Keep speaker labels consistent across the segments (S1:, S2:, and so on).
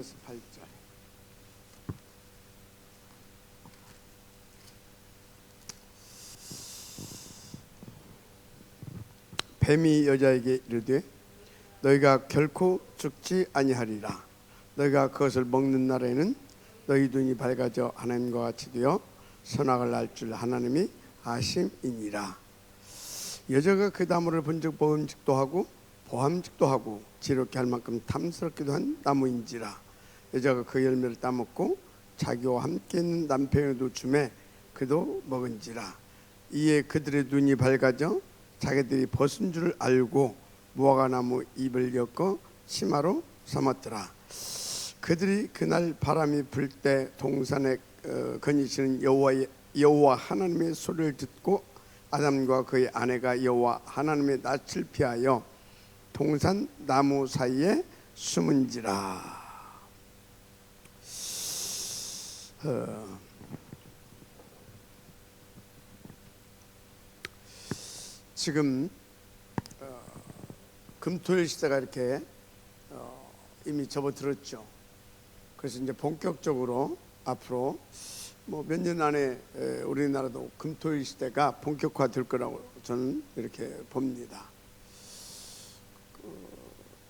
S1: 8절. 뱀이 여자에게 이르되 너희가 결코 죽지 아니하리라. 너희가 그것을 먹는 날에는 너희 눈이 밝아져 하나님과 같이 되어 선악을 알 줄 하나님이 아심이니라. 여자가 그 나무를 본즉 먹음직도 하고 보함직도 하고 지롭게 할 만큼 탐스럽기도 한 나무인지라. 여자가 그 열매를 따먹고 자기와 함께 있는 남편에도 주매 그도 먹은지라. 이에 그들의 눈이 밝아져 자기들이 벗은 줄 알고 무화과나무 잎을 엮어 치마로 삼았더라. 그들이 그날 바람이 불 때 동산에 거니시는 여호와 하나님의 소리를 듣고 아담과 그의 아내가 여호와 하나님의 낯을 피하여 동산 나무 사이에 숨은지라. 지금 금토일 시대가 이렇게 이미 접어들었죠. 그래서 이제 본격적으로 앞으로 뭐 몇 년 안에 우리나라도 금토일 시대가 본격화될 거라고 저는 이렇게 봅니다.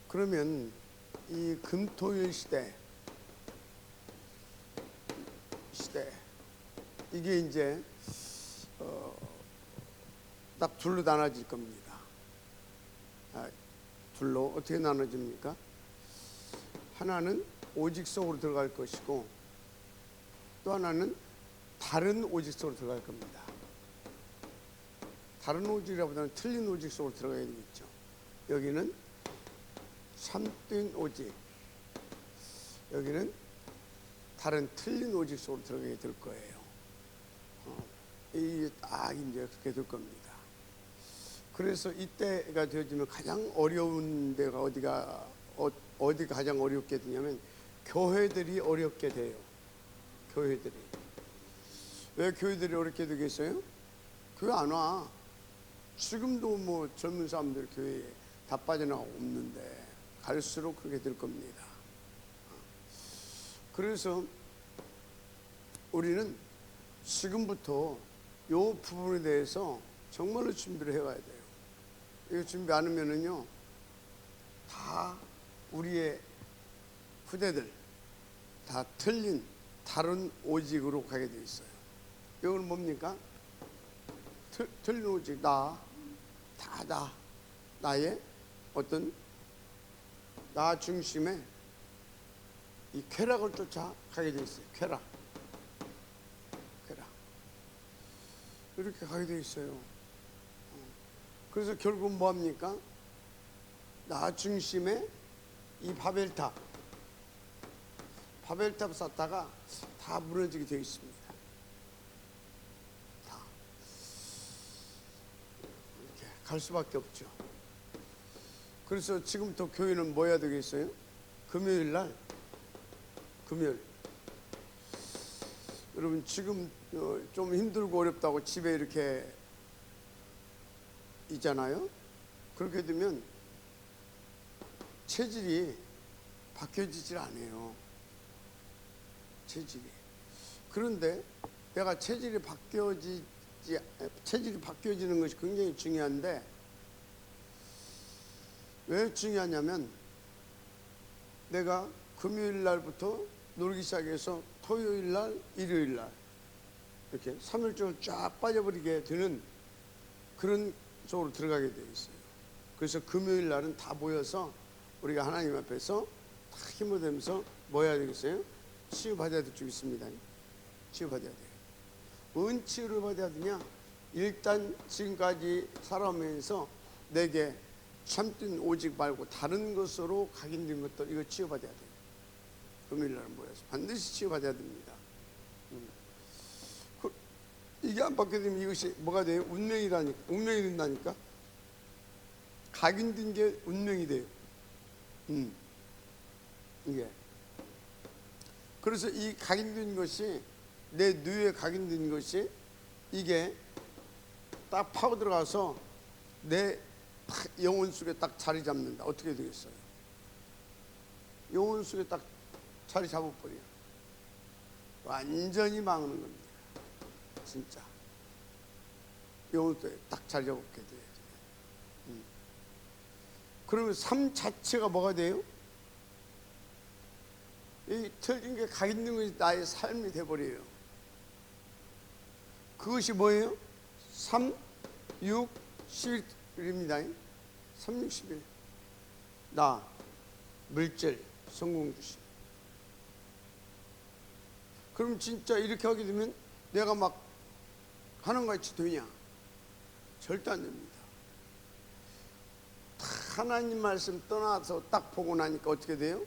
S1: 그러면 이 금토일 시대 이게 이제 딱 둘로 나눠질 겁니다. 둘로 어떻게 나눠집니까? 하나는 오직 속으로 들어갈 것이고 또 하나는 다른 오직 속으로 들어갈 겁니다. 다른 오직이라보다는 틀린 오직 속으로 들어가야 되겠죠. 여기는 참된 오직, 여기는 다른 틀린 오직 속으로 들어가게 될 거예요. 이게 딱 이제 그렇게 될 겁니다. 그래서 이때가 되어지면 가장 어려운 데가 어디가 가장 어렵게 되냐면 교회들이 어렵게 돼요. 교회들이. 왜 교회들이 어렵게 되겠어요? 교회 안 와. 지금도 뭐 젊은 사람들 교회에 다 빠져나가고 없는데 갈수록 그렇게 될 겁니다. 그래서 우리는 지금부터 이 부분에 대해서 정말로 준비를 해가야 돼요. 이거 준비 안 하면은요, 다 우리의 후대들 다 틀린 다른 오직으로 가게 돼 있어요. 이건 뭡니까? 틀린 오직, 나의 어떤 나 중심에 이 쾌락을 쫓아가게 돼 있어요. 쾌락 이렇게 가게 돼 있어요. 그래서 결국 뭐합니까? 나 중심에 이 바벨탑 쌓다가 다 무너지게 되어 있습니다. 다 이렇게 갈 수밖에 없죠. 그래서 지금부터 교회는 뭐 해야 되겠어요? 금요일 여러분 지금 좀 힘들고 어렵다고 집에 이렇게 있잖아요. 그렇게 되면 체질이 바뀌어지질 않아요. 그런데 내가 체질이 바뀌어지는 것이 굉장히 중요한데 왜 중요하냐면 내가 금요일 날부터 놀기 시작해서 토요일 날, 일요일 날 이렇게 3일종을 쫙 빠져버리게 되는 그런 쪽으로 들어가게 돼 있어요. 그래서 금요일 날은 다 모여서 우리가 하나님 앞에서 다 힘을 내면서 뭐 해야 되겠어요? 치유받아야 될 줄 있습니다. 치유받아야 돼요. 뭔 치유를 받아야 되냐? 일단 지금까지 살아오면서 내게 참된 오직 말고 다른 것으로 각인된 것들, 이거 치유받아야 돼요. 금요일 날은 모여서 반드시 치유받아야 됩니다. 이게 안 받게 되면 이것이 뭐가 돼요? 운명이 된다니까. 각인된 게 운명이 돼요. 이게. 그래서 이 각인된 것이, 내 뇌에 각인된 것이 이게 딱 파고 들어가서 내 영혼 속에 딱 자리 잡는다. 어떻게 되겠어요? 영혼 속에 딱 자리 잡아버려. 완전히 망하는 겁니다. 진짜. 이것도 딱 자리 잡게 돼야 돼요. 그러면 삶 자체가 뭐가 돼요? 이 틀린 게 가 있는 것이 나의 삶이 돼버려요. 그것이 뭐예요? 3, 6, 11입니다. 3, 6, 11. 나, 물질, 성공 주심. 그럼 진짜 이렇게 하게 되면 내가 막 하는 것 같이 되냐? 절대 안 됩니다. 하나님 말씀 떠나서 딱 보고 나니까 어떻게 돼요?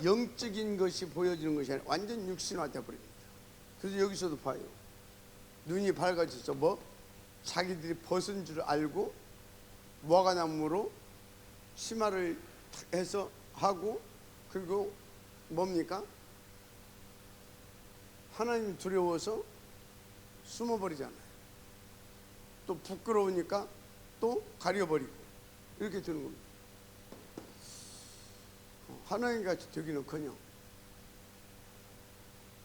S1: 영적인 것이 보여지는 것이 아니라 완전 육신화 되어버립니다. 그래서 여기서도 봐요. 눈이 밝아져서 뭐? 자기들이 벗은 줄 알고 무화과나무로 심화를 해서 하고, 그리고 뭡니까? 하나님 두려워서 숨어버리잖아요. 또 부끄러우니까 또 가려버리고 이렇게 되는 겁니다. 하나님같이 되기는커녕.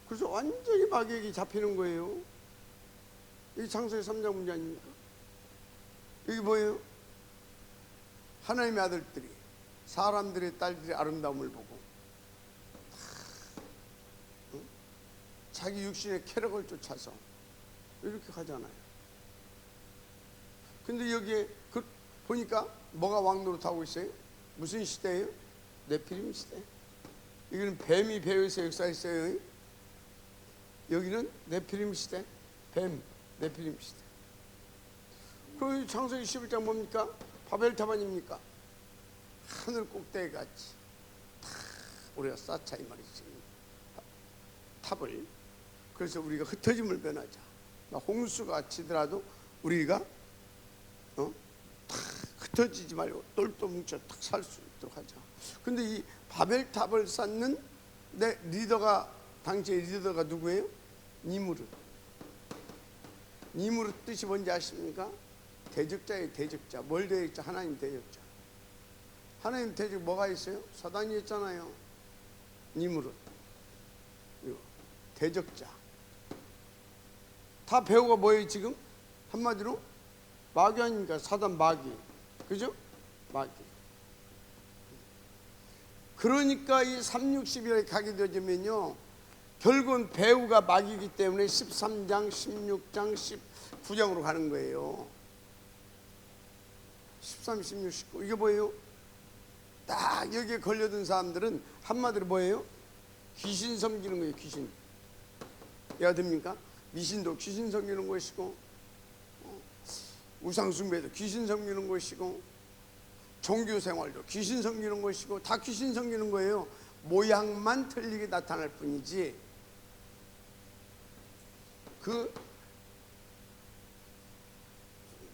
S1: 그래서 완전히 마귀에게 잡히는 거예요. 이게 창세기 3장 문제 아닙니까? 이게 뭐예요? 하나님의 아들들이, 사람들의 딸들의 아름다움을 보고 자기 육신의 쾌락을 쫓아서 이렇게 가잖아요. 근데 여기에 보니까 뭐가 왕노릇하고 있어요? 무슨 시대예요? 네피림 시대. 여기는 뱀이 배에서 역사했어요. 여기는 네피림 시대. 뱀, 네피림 시대. 그럼 창세기 11장 뭡니까? 바벨탑아닙니까? 하늘 꼭대기 같이 다 우리가 쌓자 이 말이지. 탑을. 그래서 우리가 흩어짐을 변하자. 홍수가 치더라도 우리가 다 흩어지지 말고 똘똘 뭉쳐 딱 살 수 있도록 하자. 근데 이 바벨탑을 쌓는 내 리더가, 당시의 리더가 누구예요? 니무르. 니무르 뜻이 뭔지 아십니까? 대적자의 대적자. 뭘 대적자? 하나님 대적자. 하나님 대적 뭐가 있어요? 사단이 있잖아요. 니무르. 대적자. 다 배우가 뭐예요 지금? 한마디로 마귀 아닙니까? 사단 마귀. 그죠? 마귀. 그러니까 이 360일에 가게 되면요, 결국은 배우가 마귀이기 때문에 13장, 16장, 19장으로 가는 거예요. 13, 16, 19. 이게 뭐예요? 딱 여기에 걸려든 사람들은 한마디로 뭐예요? 귀신 섬기는 거예요. 귀신. 이해가 됩니까? 미신도 귀신 섬기는 것이고, 우상숭배도 귀신 섬기는 것이고, 종교생활도 귀신 섬기는 것이고, 다 귀신 섬기는 거예요. 모양만 틀리게 나타날 뿐이지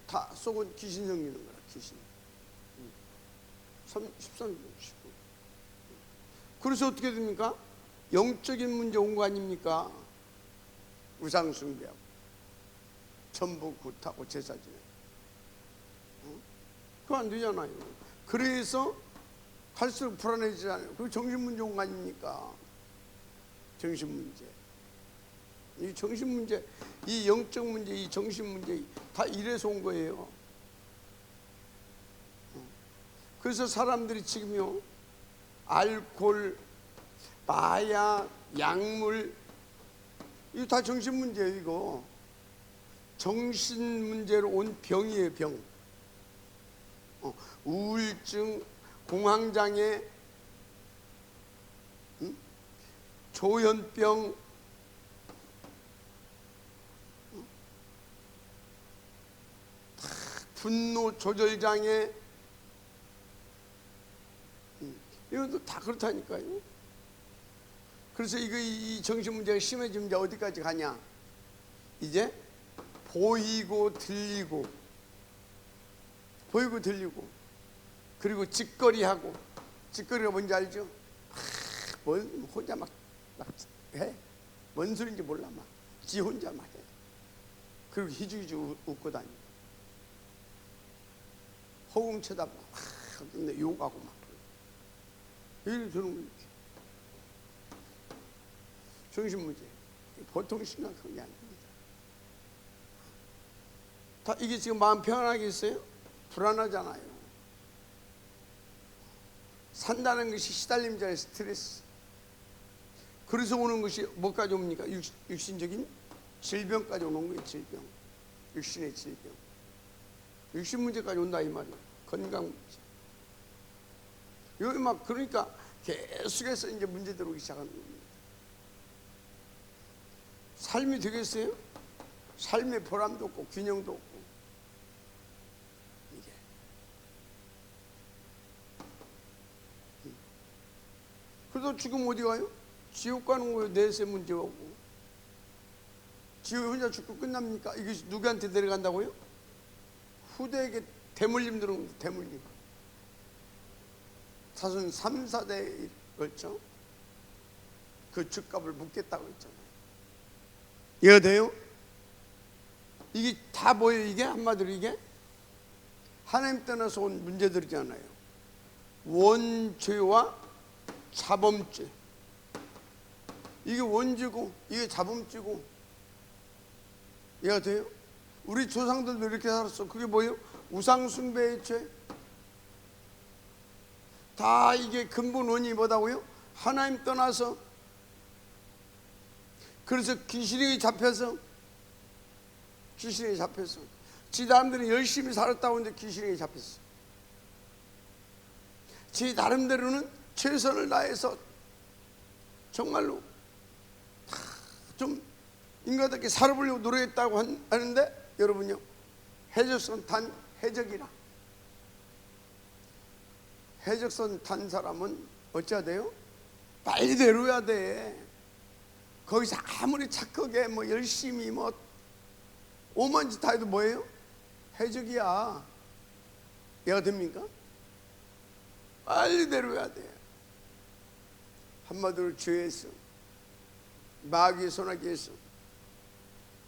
S1: 다 속은 귀신 섬기는 거라. 귀신. 13, 19. 그래서 어떻게 됩니까? 영적인 문제 온 거 아닙니까? 우상숭배하고 전부 굿하고 제사 지내고 그거 안 되잖아요. 그래서 갈수록 불안해지잖아요. 그리고 정신문제 온 거 아닙니까? 정신문제. 이 정신문제, 이 영적 문제, 이 정신문제 다 이래서 온 거예요. 그래서 사람들이 지금요, 알코올, 마약, 약물, 이거 다 정신문제예요. 이거 정신문제로 온 병이에요. 병. 우울증, 공황장애, 조현병, 분노 조절장애, 이것도 다 그렇다니까요. 그래서 이 정신 문제가 심해지면 이제 어디까지 가냐? 이제 보이고 들리고, 그리고 짓거리하고. 짓거리가 뭔지 알죠? 뭘 혼자 막 해? 뭔 소리인지 몰라. 막 지 혼자 막 해. 그리고 희죽희죽 웃고 다니고, 허공 쳐다보고, 근데 욕하고 막 이렇게 되는 거지. 정신문제. 보통 심각한 게 아닙니다. 다 이게 지금 마음 편안하겠어요? 불안하잖아요. 산다는 것이 시달림 자의 스트레스. 그래서 오는 것이 뭐까지 옵니까? 육신적인 질병까지 오는 거예요. 질병. 육신의 질병. 육신 문제까지 온다 이 말이에요. 건강 문제. 여기 막 그러니까 계속해서 이제 문제 들어오기 시작하는 겁니다. 삶이 되겠어요? 삶의 보람도 없고 균형도 없고. 이게 그래도 지금 어디 가요? 지옥 가는 거예요. 내세 문제 오고. 지옥 혼자 죽고 끝납니까? 이게 누구한테 내려간다고요? 후대에게 대물림 들어옵니다. 대물림. 사순 3, 4대에 걸쳐 그 죗값을 묻겠다고 했잖아요. 이해가 돼요? 이게 다 뭐예요? 이게 한마디로 이게 하나님 떠나서 온 문제들이잖아요. 원죄와 자범죄. 이게 원죄고 이게 자범죄고. 이해가 돼요? 우리 조상들도 이렇게 살았어. 그게 뭐예요? 우상숭배의 죄. 다 이게 근본 원인이 뭐다고요? 하나님 떠나서, 그래서 귀신에게 잡혀서 지 사람들은 열심히 살았다고 하는데 귀신에게 잡혔어. 지 나름대로는 최선을 다해서 정말로 좀 인간답게 살아보려고 노력했다고 하는데, 여러분요, 해적선 탄 해적이라. 해적선 탄 사람은 어찌해야 돼요? 빨리 내려야 돼. 거기서 아무리 착하게 뭐 열심히 뭐 오만 짓 다 해도 뭐예요? 해적이야. 이해가 됩니까? 빨리 내려야 돼. 한마디로 죄에서, 마귀의 손아귀에서,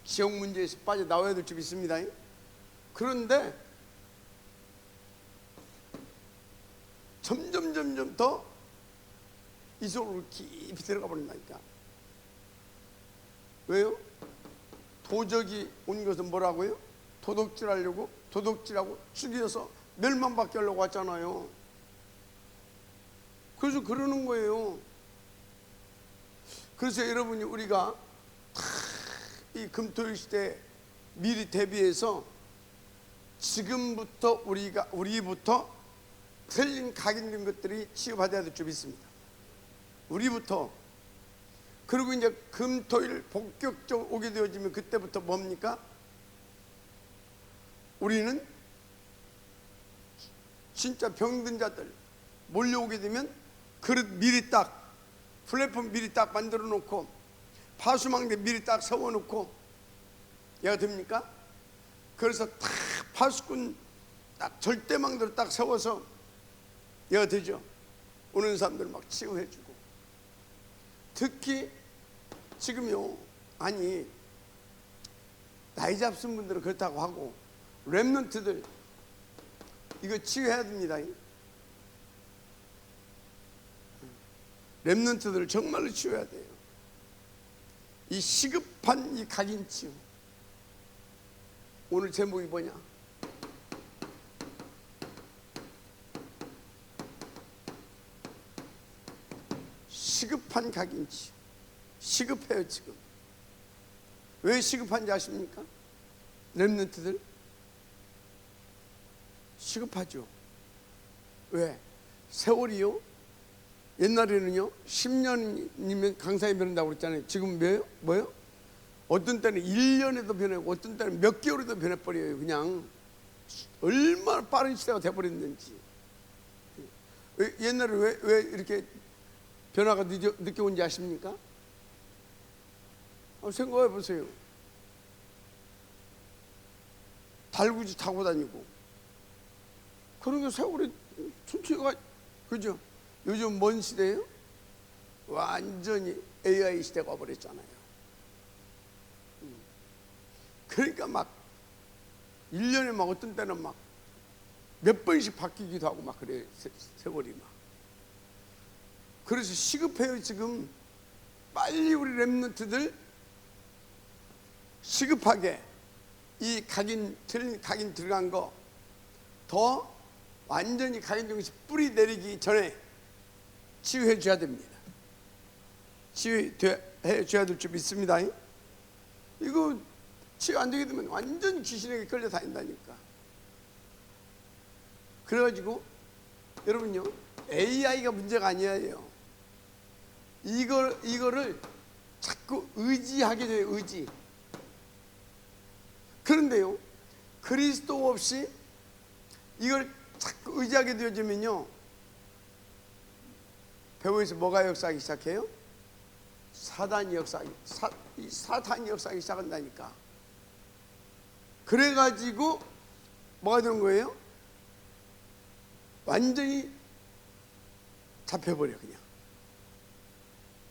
S1: 지옥 문제에서 빠져나와야 될 줄 믿습니다. 그런데 점점 더 이 속으로 깊이 들어가 버린다니까. 왜요? 도적이 온 것은 뭐라고요? 도둑질하려고, 도둑질하고 죽여서 멸망받게 하려고 왔잖아요. 그래서 그러는 거예요. 그래서 여러분이 우리가 이 금토일 시대에 미리 대비해서 지금부터 우리부터 틀린 각인된 것들이 치유받아야 될 줄 믿습니다. 우리부터. 그리고 이제 금토일 본격적으로 오게 되어지면 그때부터 뭡니까? 우리는 진짜 병든 자들 몰려오게 되면 그릇 미리 딱, 플랫폼 미리 딱 만들어 놓고, 파수망대 미리 딱 세워 놓고. 이해가 됩니까? 그래서 딱 파수꾼 딱 절대망대로 딱 세워서, 이해가 되죠? 오는 사람들 막 치유해 주고. 특히 지금요, 아니 나이 잡순 분들은 그렇다고 하고 렘넌트들 이거 치유해야 됩니다. 렘넌트들을 정말로 치유해야 돼요. 이 시급한 이 각인 치유. 오늘 제목이 뭐냐? 시급한 각인 치유. 시급해요 지금. 왜 시급한지 아십니까? 렘넌트들 시급하죠. 왜? 세월이요, 옛날에는요 10년이면 강사에 변한다고 그랬잖아요. 지금 뭐요? 어떤 때는 1년에도 변하고 어떤 때는 몇 개월에도 변해버려요. 그냥 얼마나 빠른 시대가 돼버렸는지. 옛날에 왜 이렇게 변화가 늦게 온지 아십니까? 생각해 보세요. 달구지 타고 다니고. 그러니까 세월이 천천히, 그죠? 요즘 뭔 시대예요? 완전히 AI 시대가 와버렸잖아요. 그러니까 막 1년에 막 어떤 때는 막 몇 번씩 바뀌기도 하고 막 그래요. 세월이 막. 그래서 시급해요 지금. 빨리 우리 렘넌트들 시급하게 이 틀린 각인 들어간 거 더 완전히 각인 중에서 뿌리 내리기 전에 치유해 줘야 됩니다. 치유해 줘야 될 줄 믿습니다. 이거 치유 안 되게 되면 완전히 귀신에게 끌려 다닌다니까. 그래가지고 여러분요, AI가 문제가 아니에요. 이거를 자꾸 의지하게 돼요. 의지. 그런데요, 그리스도 없이 이걸 자꾸 의지하게 되어지면요, 배후에서 뭐가 역사하기 시작해요? 사탄이 역사하기 시작한다니까. 그래가지고 뭐가 되는 거예요? 완전히 잡혀버려. 그냥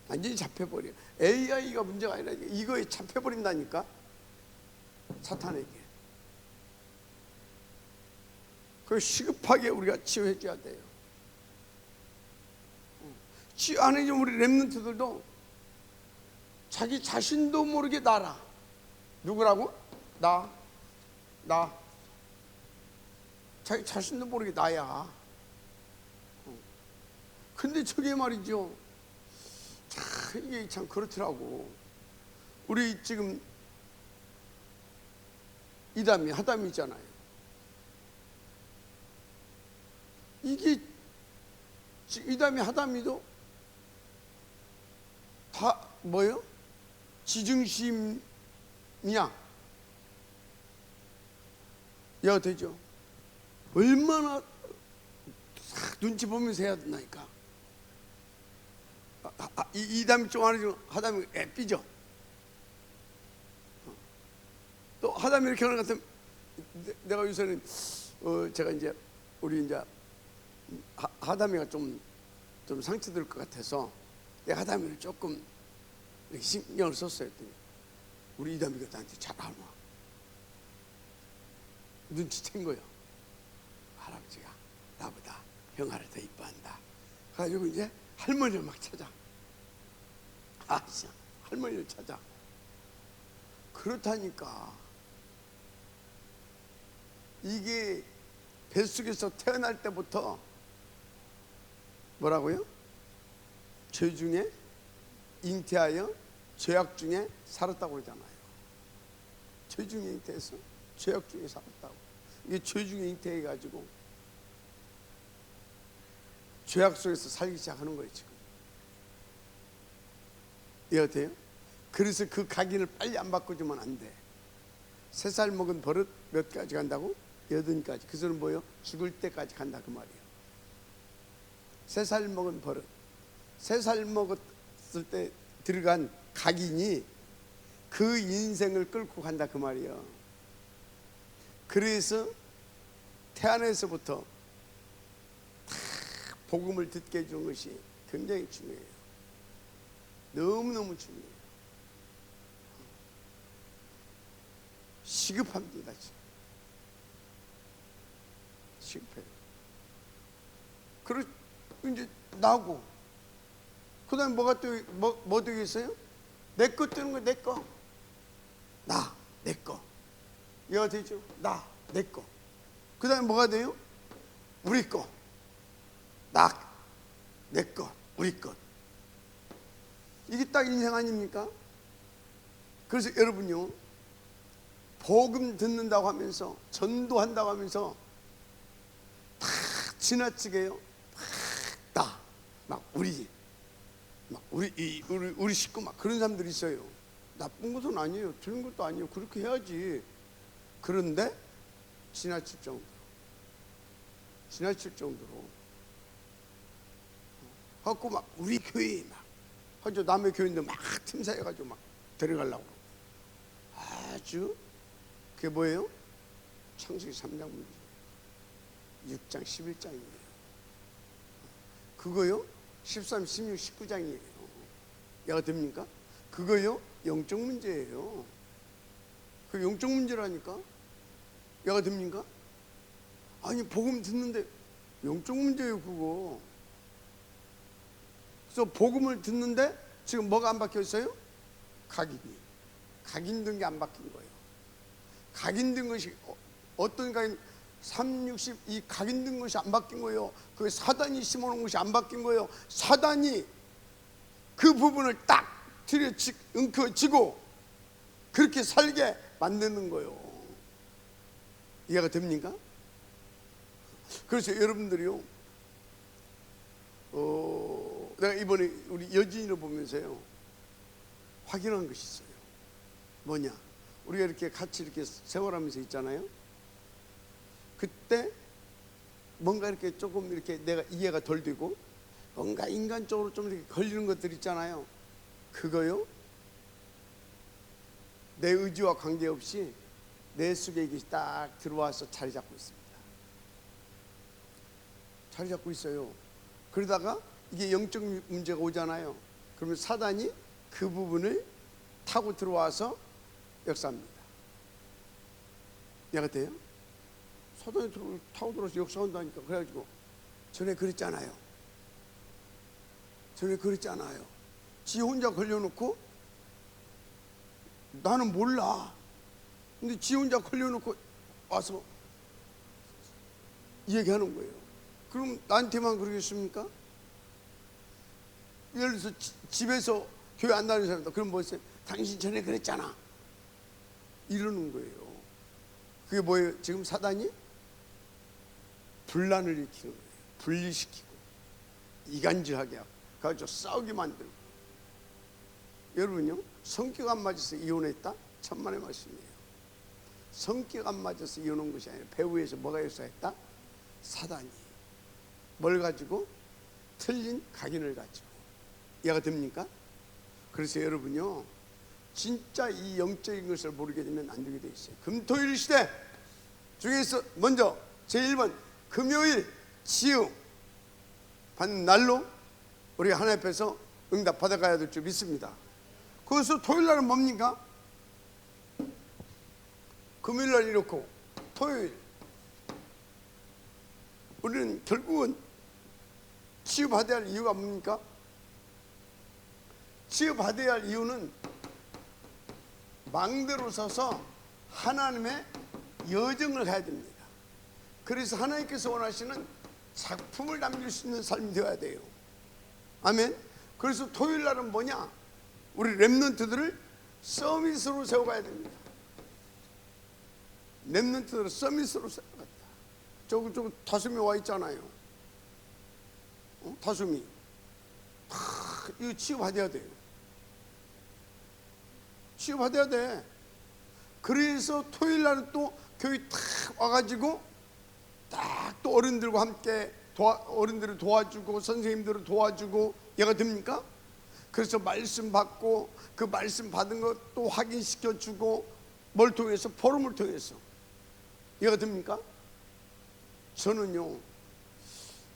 S1: 완전히 잡혀버려. AI가 문제가 아니라 이거에 잡혀버린다니까, 사탄에게. 그걸 시급하게 우리가 치유해 줘야 돼요. 치유 안 해주면 우리 렘넌트들도 자기 자신도 모르게 나라. 누구라고? 나. 자기 자신도 모르게 나야. 근데 저게 말이죠, 이게 참 그렇더라고. 우리 지금 이담이 하담이 있잖아요. 이게 이담이 하담이도 다 뭐예요? 지중심이야. 야, 되죠. 얼마나 눈치 보면서 해야 된다니까. 이담이 좀 하죠. 하담이 삐져. 또 하담이 이렇게 하는 것 같으면 내가 요새는 제가 이제 우리 이제 하담이가 좀 상처될 것 같아서 내가 하담이를 조금 신경을 썼어요. 우리 이담이가 나한테 잘 안 와. 눈치챈 거예요. 할아버지가 나보다 형아를 더 이뻐한다. 그래가지고 이제 할머니를 막 찾아. 할머니를 찾아. 그렇다니까. 이게 뱃속에서 태어날 때부터 뭐라고요? 죄 중에 잉태하여 죄악 중에 살았다고 그러잖아요. 죄 중에 잉태해서 죄악 중에 살았다고. 이게 죄 중에 잉태해가지고 죄악 속에서 살기 시작하는 거예요 지금. 이해가 돼요? 그래서 그 각인을 빨리 안 바꿔주면 안 돼. 3살 먹은 버릇 몇 가지 간다고? 8가지. 그 소리는 뭐예요? 죽을 때까지 간다 그 말이에요. 3살 먹은 버릇. 3살 먹었을 때 들어간 각인이 그 인생을 끌고 간다 그 말이에요. 그래서 태안에서부터 다 복음을 듣게 해주는 것이 굉장히 중요해요. 너무너무 중요해요. 시급합니다 지금. 시급해요. 그리고 이제 나고 그 다음에 뭐가 또 뭐 되겠어요? 내 거 뜨는 거. 내 거. 내 거. 이해가 되죠? 내 거. 그 다음에 뭐가 돼요? 우리 거. 내 거. 우리 것. 이게 딱 인생 아닙니까? 그래서 여러분요, 복음 듣는다고 하면서 전도한다고 하면서 다 지나치게요, 우리 식구 막 그런 사람들이 있어요. 나쁜 것은 아니에요. 틀린 것도 아니에요. 그렇게 해야지. 그런데 지나칠 정도로 갖고 막 우리 교회 막 하죠. 남의 교회인데 막 틈사해가지고 막 데려가려고. 아주 그게 뭐예요? 창세기 3장 문제, 6장 11장이에요. 그거요 13, 16, 19장이에요. 이해가 됩니까? 그거요 영적 문제예요. 그 영적 문제라니까. 이해가 됩니까? 아니 복음 듣는데 영적 문제예요 그거. 그래서 복음을 듣는데 지금 뭐가 안 박혀 있어요? 각인된 게 안 박힌 거예요. 각인된 것이 어떤 각인? 360 이 각인된 것이 안 바뀐 거예요. 그 사단이 심어놓은 것이 안 바뀐 거예요. 사단이 그 부분을 딱 움켜쥐고 그렇게 살게 만드는 거예요. 이해가 됩니까? 그래서 여러분들이요, 내가 이번에 우리 여진이를 보면서요 확인한 것이 있어요. 뭐냐? 우리가 이렇게 같이 이렇게 생활하면서 있잖아요. 그때 뭔가 이렇게 조금 이렇게 내가 이해가 덜 되고 뭔가 인간적으로 좀 이렇게 걸리는 것들 있잖아요. 그거요, 내 의지와 관계없이 내 속에 이게 딱 들어와서 자리 잡고 있습니다. 자리 잡고 있어요. 그러다가 이게 영적 문제가 오잖아요. 그러면 사단이 그 부분을 타고 들어와서 역사합니다. 이해가 돼요? 사단이 타고 들어와서 역사한다니까. 그래가지고 전에 그랬잖아요. 지 혼자 걸려놓고 나는 몰라. 근데 지 혼자 걸려놓고 와서 얘기하는 거예요. 그럼 나한테만 그러겠습니까? 예를 들어서 집에서 교회 안 다니는 사람이다. 그럼 뭐였어요? 당신 전에 그랬잖아. 이러는 거예요. 그게 뭐예요? 지금 사단이 분란을 일으키는 거예요. 분리시키고 이간질하게 하고 가지고 싸우게 만들고. 여러분요, 성격 안 맞아서 이혼했다? 천만의 말씀이에요. 성격 안 맞아서 이혼한 것이 아니라 배후에서 뭐가 역사했다? 사단이 뭘 가지고? 틀린 각인을 가지고. 이해가 됩니까? 그래서 여러분요, 진짜 이 영적인 것을 모르게 되면 안 되게 돼 있어요. 금토일 시대 중에서 먼저 제1번 금요일 지음 받는 날로 우리가 하나님 앞에서 응답 받아가야 될 줄 믿습니다. 그래서 토요일 날은 뭡니까? 금요일 날 이렇고 토요일 우리는 결국은 치유받아야 할 이유가 뭡니까? 치유받아야 할 이유는 망대로 서서 하나님의 여정을 가야 됩니다. 그래서 하나님께서 원하시는 작품을 남길 수 있는 삶이 되어야 돼요. 아멘. 그래서 토요일 날은 뭐냐? 우리 렘넌트들을 서밋으로 세워가야 됩니다. 렘넌트들을 서밋으로 세워갔다. 저기 다솜이 와 있잖아요. 다솜이 이거 치유받아야 돼요. 치유받아야 돼. 그래서 토요일 날은 또 교회 탁 와가지고 딱 또 어른들과 함께 어른들을 도와주고 선생님들을 도와주고. 얘가 됩니까? 그래서 말씀 받고 그 말씀 받은 것 또 확인시켜주고. 뭘 통해서? 포럼을 통해서. 얘가 됩니까? 저는요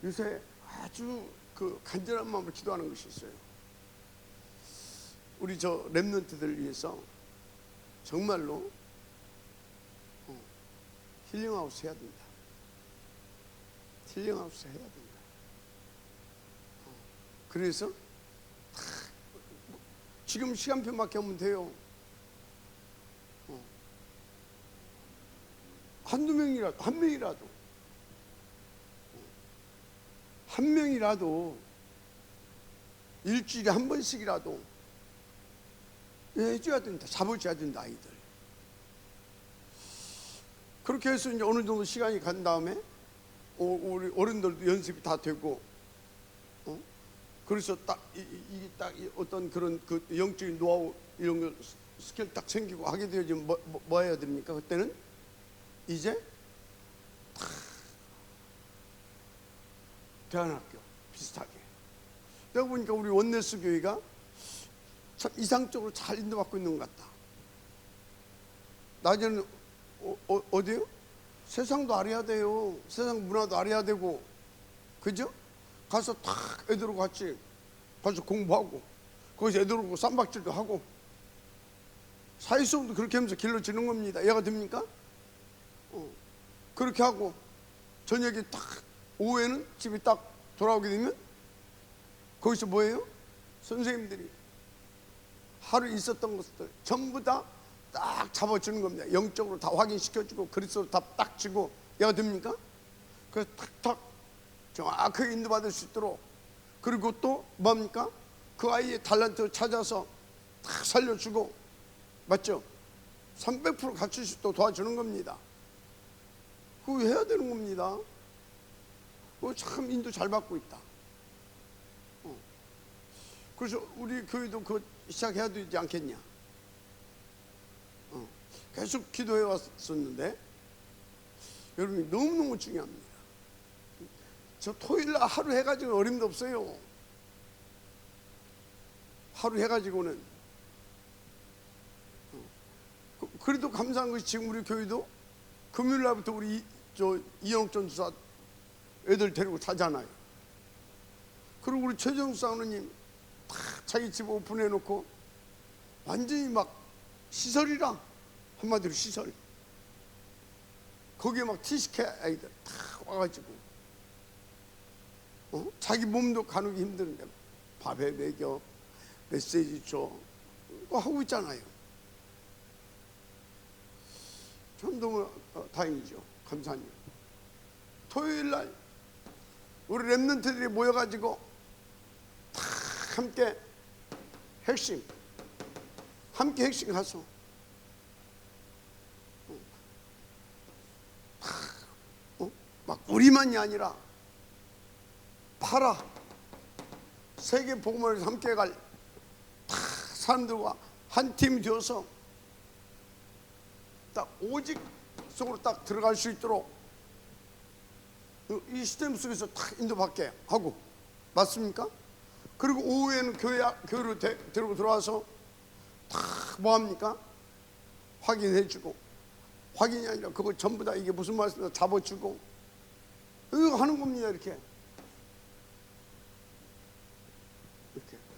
S1: 요새 아주 그 간절한 마음으로 기도하는 것이 있어요. 우리 저 렘넌트들을 위해서 정말로 힐링하우스 해야 된다. 힐링하우스 해야 된다. 그래서 지금 시간표밖에 하면 돼요. 한두 명이라도, 한 명이라도 일주일에 한 번씩이라도 해줘야 된다. 잡아줘야 된다, 아이들. 그렇게 해서 이제 어느 정도 시간이 간 다음에 우리 어른들도 연습이 다 되고, 그래서 딱 이게 딱 어떤 그런 그 영적인 노하우 이런 거 스킬 딱 생기고 하게 되어지면 뭐 해야 됩니까? 그때는 이제 대안학교 비슷하게. 내가 보니까 우리 원네스 교회가 참 이상적으로 잘 인도받고 있는 것 같다. 낮에는 어디요? 세상도 알아야 돼요. 세상 문화도 알아야 되고, 그죠? 가서 탁 애들하고 같이 가서 공부하고, 거기서 애들하고 쌈박질도 하고, 사회성도 그렇게 하면서 길러지는 겁니다. 이해가 됩니까? 그렇게 하고 저녁에 딱 오후에는 집에 딱 돌아오게 되면 거기서 뭐예요? 선생님들이 하루 있었던 것들 전부 다 딱 잡아주는 겁니다. 영적으로 다 확인시켜주고 그리스도로 다 딱 주고 얘가 됩니까? 그래서 탁탁 정확하게 인도받을 수 있도록, 그리고 또 뭡니까? 그 아이의 달란트 찾아서 딱 살려주고, 맞죠? 300% 갖출 수 있도록 도와주는 겁니다. 그거 해야 되는 겁니다. 그거 참 인도 잘 받고 있다. 그래서 우리 교회도 그거 시작해야 되지 않겠냐. 계속 기도해 왔었는데 여러분이 너무너무 중요합니다. 저 토요일날 하루 해가지고 어림도 없어요. 하루 해가지고는. 그래도 감사한 것이 지금 우리 교회도 금요일날부터 우리 이영욱 전수사 애들 데리고 자잖아요. 그리고 우리 최정수 장로님 다 자기 집 오픈해놓고 완전히 막 시설이라, 한마디로 시설. 거기에 막 티시케 아이들 다 와가지고 자기 몸도 가누기 힘드는데 밥에 먹여, 메시지 줘, 그거 하고 있잖아요. 참 너무 다행이죠. 감사합니다. 토요일날 우리 랩런트들이 모여가지고 다 함께 핵심 가서 막 우리만이 아니라 파라 세계 복음을 함께 갈 사람들과 한 팀이 되어서 딱 오직 속으로 딱 들어갈 수 있도록 이 시스템 속에서 딱 인도받게 하고, 맞습니까? 그리고 오후에는 교회로 데리고 들어와서 다 뭐합니까? 확인해주고, 확인이 아니라 그거 전부 다 이게 무슨 말씀인지 잡아주고, 이거 하는 겁니다. 이렇게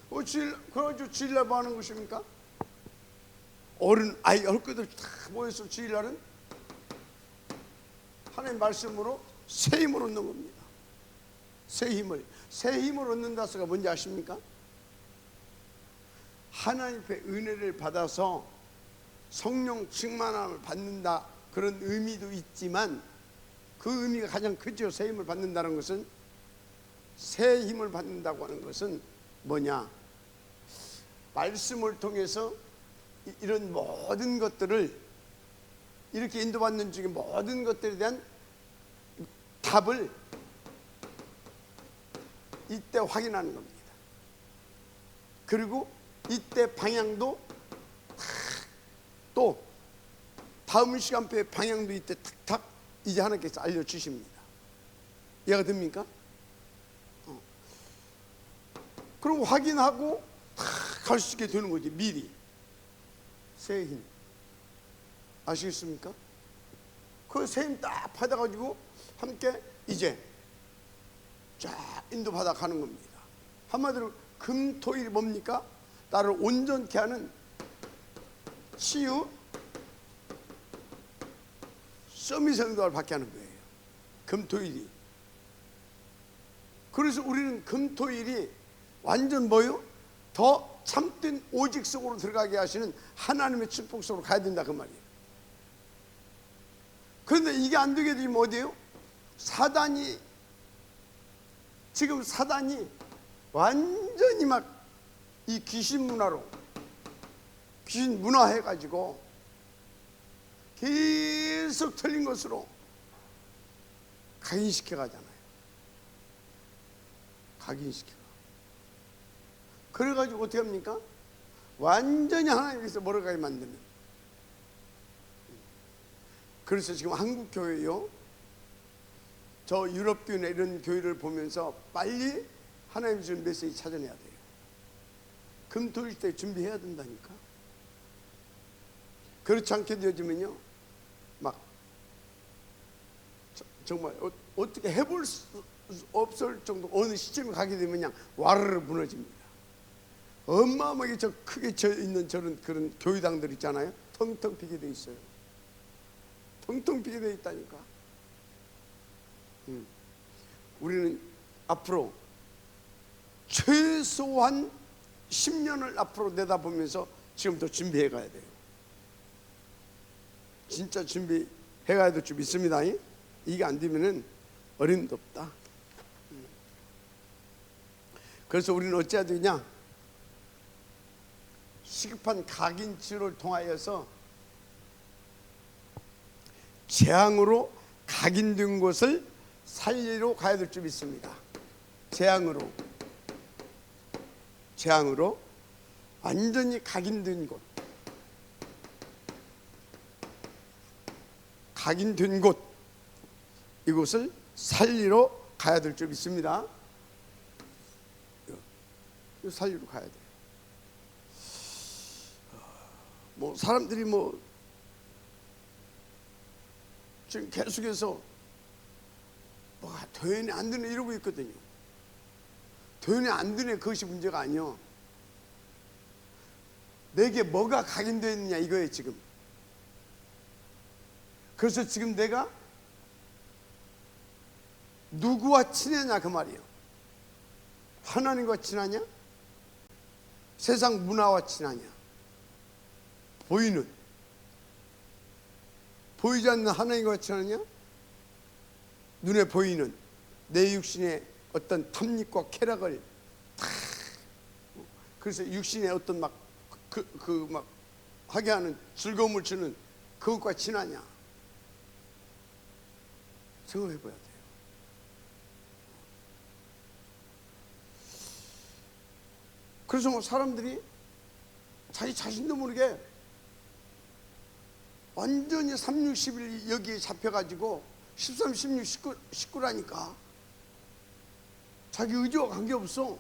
S1: 그래가지고 주일날 뭐 하는 것입니까? 어른 아이 헐거들 다 모여서 주일날은 하나님 말씀으로 새 힘을 얻는 겁니다. 새 힘을 얻는다서가 뭔지 아십니까? 하나님의 은혜를 받아서 성령 충만함을 받는다, 그런 의미도 있지만 그 의미가 가장 크죠. 새 힘을 받는다는 것은, 새 힘을 받는다고 하는 것은 뭐냐? 말씀을 통해서 이런 모든 것들을, 이렇게 인도받는 중에 모든 것들에 대한 답을 이때 확인하는 겁니다. 그리고 이때 방향도 또 다음 시간표의 방향도 이때 탁탁 이제 하나님께서 알려주십니다. 이해가 됩니까? 그럼 확인하고 갈 수 있게 되는 거지. 미리 새 힘 아시겠습니까? 그 새 힘 딱 받아가지고 함께 이제 쫙 인도받아 가는 겁니다. 한마디로 금토일이 뭡니까? 나를 온전케 하는 치유 서밋 행동을 받게 하는 거예요. 금토일이. 그래서 우리는 금토일이 완전 뭐요? 더 참된 오직 속으로 들어가게 하시는 하나님의 축복 속으로 가야 된다, 그 말이에요. 그런데 이게 안 되게 되면 어디예요? 지금 사단이 완전히 막 이 귀신 문화 해가지고 계속 틀린 것으로 각인시켜 가잖아요. 각인시켜. 그래가지고 어떻게 합니까? 완전히 하나님께서 멀어가게 만드는. 그래서 지금 한국 교회요, 저 유럽 교회나 이런 교회를 보면서 빨리 하나님 주는 메시지 찾아내야 돼요. 금토일 때 준비해야 된다니까. 그렇지 않게 되어지면요, 막 정말 어떻게 해볼 수 없을 정도 어느 시점에 가게 되면 그냥 와르르 무너집니다. 어마어마하게 저 크게 져 있는 저런 그런 교회당들 있잖아요. 텅텅 비게 돼 있어요. 텅텅 비게 돼 있다니까. 우리는 앞으로 최소한 10년을 앞으로 내다보면서 지금부터 준비해 가야 돼요. 진짜 준비해 가야 될 줄 믿습니다. 이게 안 되면은 어림도 없다. 그래서 우리는 어찌해야 되냐? 시급한 각인 치료를 통하여서 재앙으로 각인된 곳을 살리러 가야 될 줄 믿습니다. 재앙으로 완전히 각인된 곳, 이곳을 살리러 가야 될 줄 믿습니다. 살리러 가야 돼. 뭐 사람들이 뭐 지금 계속해서 뭐가 도연이 안 되네 이러고 있거든요. 도연이 안 되네 그것이 문제가 아니요. 내게 뭐가 각인되어 있느냐 이거예요 지금. 그래서 지금 내가 누구와 친하냐 그 말이에요. 하나님과 친하냐? 세상 문화와 친하냐? 보이지 않는 하나님과 친하냐? 눈에 보이는 내 육신의 어떤 탐닉과 쾌락을 다 그래서 육신의 어떤 막 하게 하는 즐거움을 주는 그것과 친하냐? 생각해 봐야 돼요. 그래서 뭐 사람들이 자기 자신도 모르게 완전히 3, 6, 10일 여기에 잡혀가지고 13, 16, 19라니까 자기 의지와 관계없어.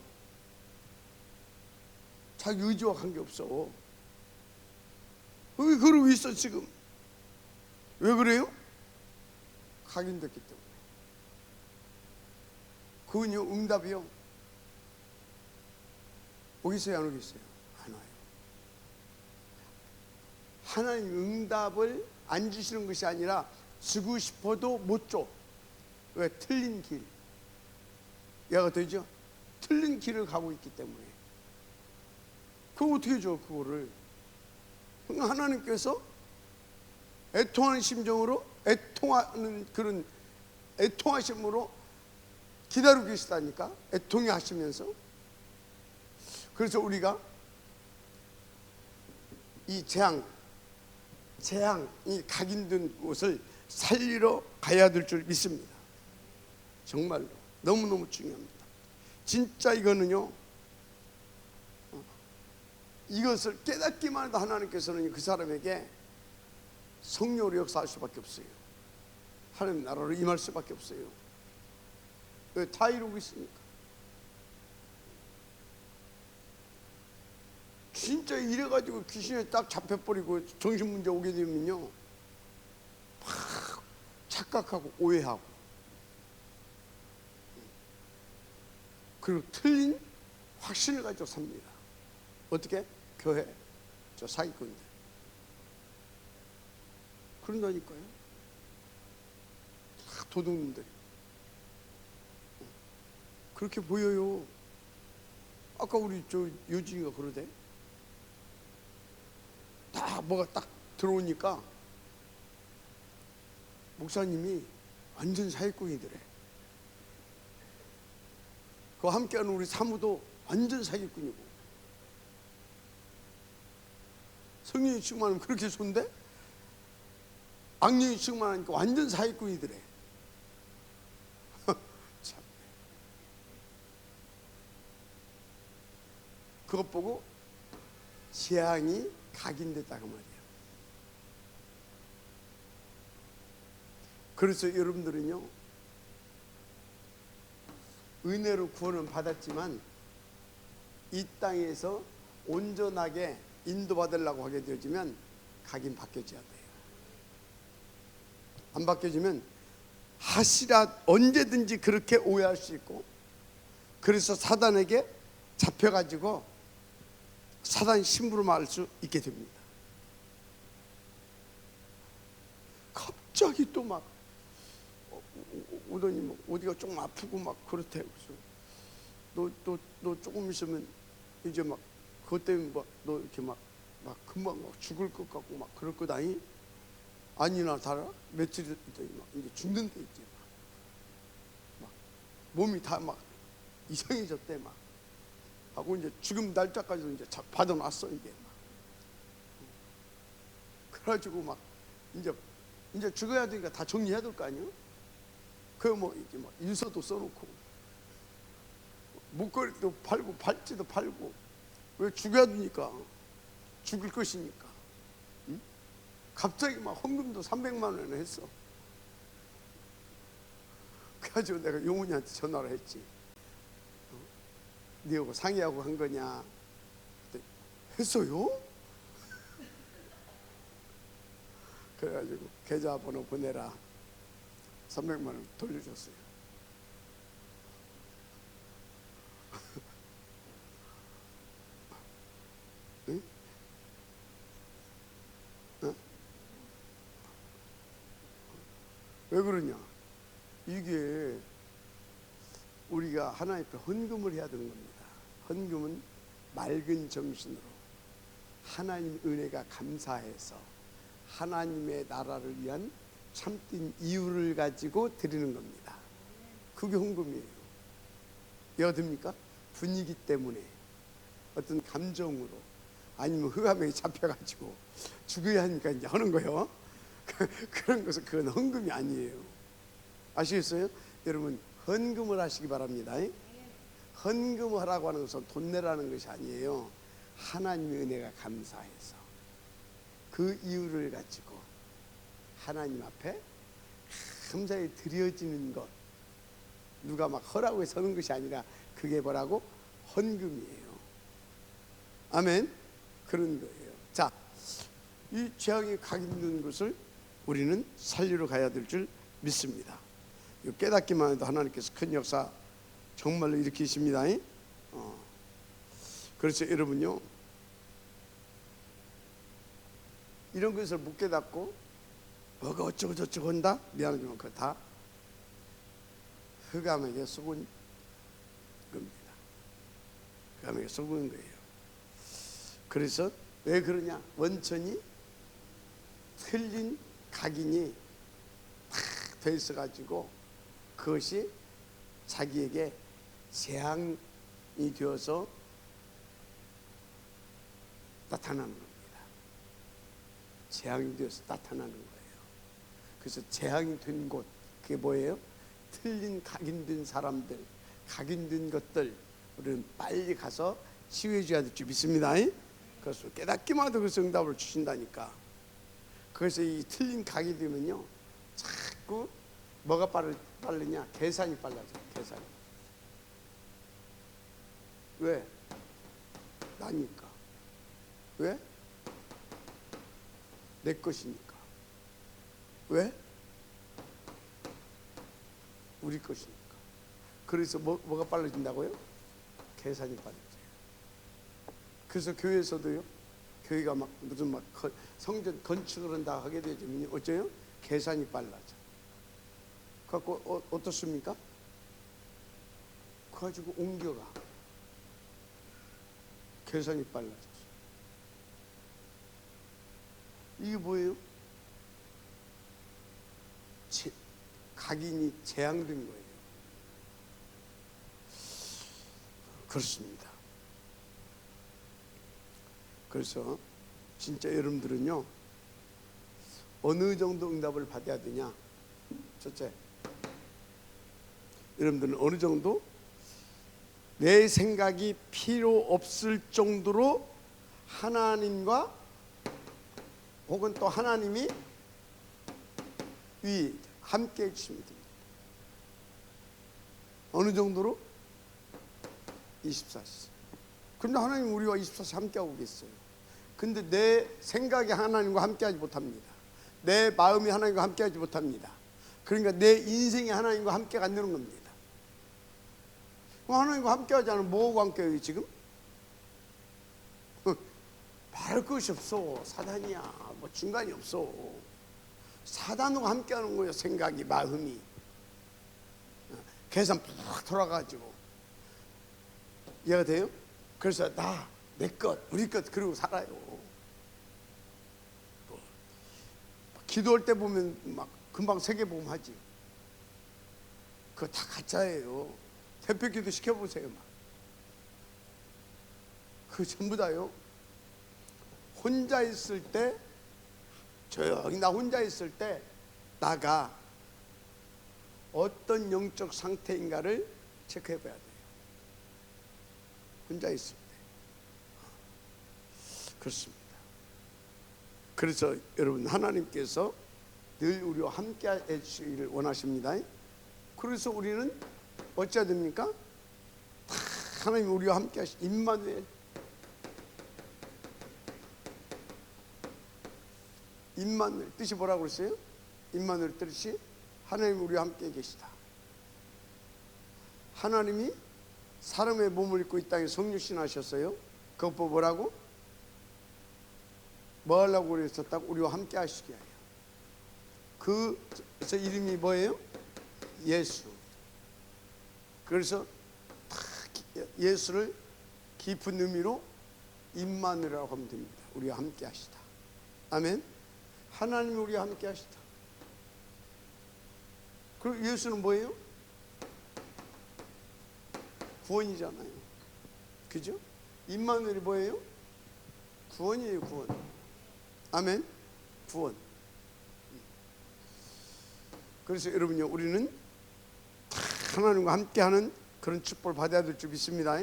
S1: 자기 의지와 관계없어. 왜 그러고 있어 지금? 왜 그래요? 각인됐기 때문에. 그건요 응답이요 오겠어요 안 오겠어요? 안 와요. 하나님 응답을 안 주시는 것이 아니라 주고 싶어도 못 줘. 왜? 틀린 길. 이해가 되죠? 틀린 길을 가고 있기 때문에. 그거 어떻게 줘 그거를? 하나님께서 애통하는 심정으로 애통하는 그런 애통하심으로 기다리고 계시다니까. 애통해 하시면서. 그래서 우리가 이 재앙이 각인된 곳을 살리러 가야 될 줄 믿습니다. 정말로 너무너무 중요합니다. 진짜 이거는요 이것을 깨닫기만 해도 하나님께서는 그 사람에게 성령으로 역사할 수밖에 없어요. 하나님 나라로 임할 수밖에 없어요. 왜? 다 이루고 있으니까. 진짜 이래가지고 귀신에 딱 잡혀버리고 정신문제 오게 되면요 막 착각하고 오해하고 그리고 틀린 확신을 가지고 삽니다. 어떻게? 교회 저 사기꾼들 그런다니까요. 다 도둑놈들이 그렇게 보여요. 아까 우리 저 요진이가 그러대. 딱 뭐가 딱 들어오니까 목사님이 완전 사기꾼이더래. 그 함께하는 우리 사무도 완전 사기꾼이고 성령이 충만하면 그렇게 좋은데 악령이 충만하니까 완전 사기꾼이더래. 참. 그것 보고 재앙이 각인됐다고 말이에요. 그래서 여러분들은요 은혜로 구원은 받았지만 이 땅에서 온전하게 인도받으려고 하게 되어지면 각인 바뀌어져야 돼요. 안 바뀌어지면 하시라 언제든지 그렇게 오해할 수 있고 그래서 사단에게 잡혀가지고 사단 심부름할 수 있게 됩니다. 갑자기 또 막 오더니 뭐 어디가 조금 아프고 막 그렇대. 그래서 너 조금 있으면 이제 막 그것 때문에 너 이렇게 막 금방 막 죽을 것 같고 막 그럴 거다니? 아니나 다라 며칠 있더니 막 이제 죽는 데 있지. 막 몸이 다 막 이상해졌대 막. 하고 이제 죽음 날짜까지도 이제 받아놨어 이게 막. 그래가지고 막 이제 죽어야 되니까 다 정리해야 될 거 아니에요? 그 뭐 이렇게 막 인서도 써놓고 목걸이도 팔고 팔찌도 팔고. 왜 죽여야 되니까? 죽을 것이니까. 응? 갑자기 막 헌금도 300만 원을 했어. 그래가지고 내가 용훈이한테 전화를 했지. 네하고 상의하고 한 거냐? 했어요? 그래가지고 계좌번호 보내라. 300만 원 돌려줬어요. 응? 어? 왜 그러냐? 이게 우리가 하나님 앞에 헌금을 해야 되는 겁니다. 헌금은 맑은 정신으로 하나님 은혜가 감사해서 하나님의 나라를 위한 참된 이유를 가지고 드리는 겁니다. 그게 헌금이에요. 이해가 됩니까? 분위기 때문에 어떤 감정으로 아니면 흑암에 잡혀가지고 죽어야 하니까 이제 하는 거예요. 그런 것은 그건 헌금이 아니에요. 아시겠어요? 여러분 헌금을 하시기 바랍니다. 헌금을 하라고 하는 것은 돈 내라는 것이 아니에요. 하나님의 은혜가 감사해서 그 이유를 가지고 하나님 앞에 감사히 드려지는 것, 누가 막 허라고 해서 하는 것이 아니라 그게 뭐라고? 헌금이에요. 아멘. 그런 거예요. 자, 이 재앙이 각인된 것을 우리는 살리러 가야 될 줄 믿습니다. 깨닫기만 해도 하나님께서 큰 역사 정말로 일으키십니다. 그래서 여러분요, 이런 것을 못 깨닫고 뭐가 어쩌고 저쩌고 한다? 미안하지만 그거 다 흑암에게 속은 겁니다. 흑암에게 속은 거예요. 그래서 왜 그러냐? 원천이 틀린 각인이 다 돼 있어가지고 그것이 자기에게 재앙이 되어서 나타나는 겁니다. 재앙이 되어서 나타나는 거예요. 그래서 재앙이 된 곳, 그게 뭐예요? 틀린 각인된 사람들, 각인된 것들 우리는 빨리 가서 치유해 줘야 될 줄 믿습니다. 그래서 깨닫기만 해도 그래서 응답을 주신다니까. 그래서 이 틀린 각이 되면요, 자꾸 뭐가 빠르냐? 계산이 빨라져. 계산이. 왜? 나니까. 왜? 내 것이니까. 왜? 우리 것이니까. 그래서 뭐가 빨라진다고요? 계산이 빨라져요. 그래서 교회에서도요, 교회가 막 무슨 막 성전 건축을 한다 하게 되면 어째요? 계산이 빨라져. 그래갖고 어떻습니까? 그래가지고 옮겨가. 계산이 빨라져. 이게 뭐예요? 각인이 재앙된 거예요. 그렇습니다. 그래서 진짜 여러분들은요, 어느 정도 응답을 받아야 되냐? 첫째, 여러분들은 어느 정도 내 생각이 필요 없을 정도로 하나님과 혹은 또 하나님이 함께 해주시면 됩니다. 어느 정도로? 24시. 근데 하나님 우리와 24시 함께하고 계세요. 근데 내 생각이 하나님과 함께하지 못합니다. 내 마음이 하나님과 함께하지 못합니다. 그러니까 내 인생이 하나님과 함께가 안 되는 겁니다. 그럼 하나님과 함께하지 않으면 뭐하고 함께해요 지금? 말할 것이 없어. 사단이야. 뭐 중간이 없어. 사단과 함께하는 거예요. 생각이, 마음이. 계산 푹 돌아가지고. 이해가 돼요? 그래서 내 것, 우리 것 그러고 살아요. 기도할 때 보면 막 금방 세계복음 하지. 그거 다 가짜예요. 새벽기도 시켜보세요. 막. 그거 전부 다요. 혼자 있을 때, 조용히 나 혼자 있을 때 나가 어떤 영적 상태인가를 체크해 봐야 돼요. 혼자 있을 때. 그렇습니다. 그래서 여러분, 하나님께서 늘 우리와 함께 해주시기를 원하십니다. 그래서 우리는 어찌해야 됩니까? 하나님 우리와 함께 하시 임마누엘. 임마누엘 뜻이 뭐라고 그랬어요? 임마누엘 뜻이 하나님 우리와 함께 계시다. 하나님이 사람의 몸을 입고 이 땅에 성육신하셨어요. 그것 보고 뭐라고? 뭐 하려고 그랬었다고? 우리와 함께 하시게 해요. 그래서 이름이 뭐예요? 예수. 그래서 예수를 깊은 의미로 임마누엘이라고 하면 됩니다. 우리와 함께 하시다. 아멘. 하나님이 우리와 함께 하시다. 그리고 예수는 뭐예요? 구원이잖아요. 그죠? 임마누엘이 뭐예요? 구원이에요. 구원. 아멘. 구원. 그래서 여러분요, 우리는 하나님과 함께하는 그런 축복을 받아야 될 줄 믿습니다.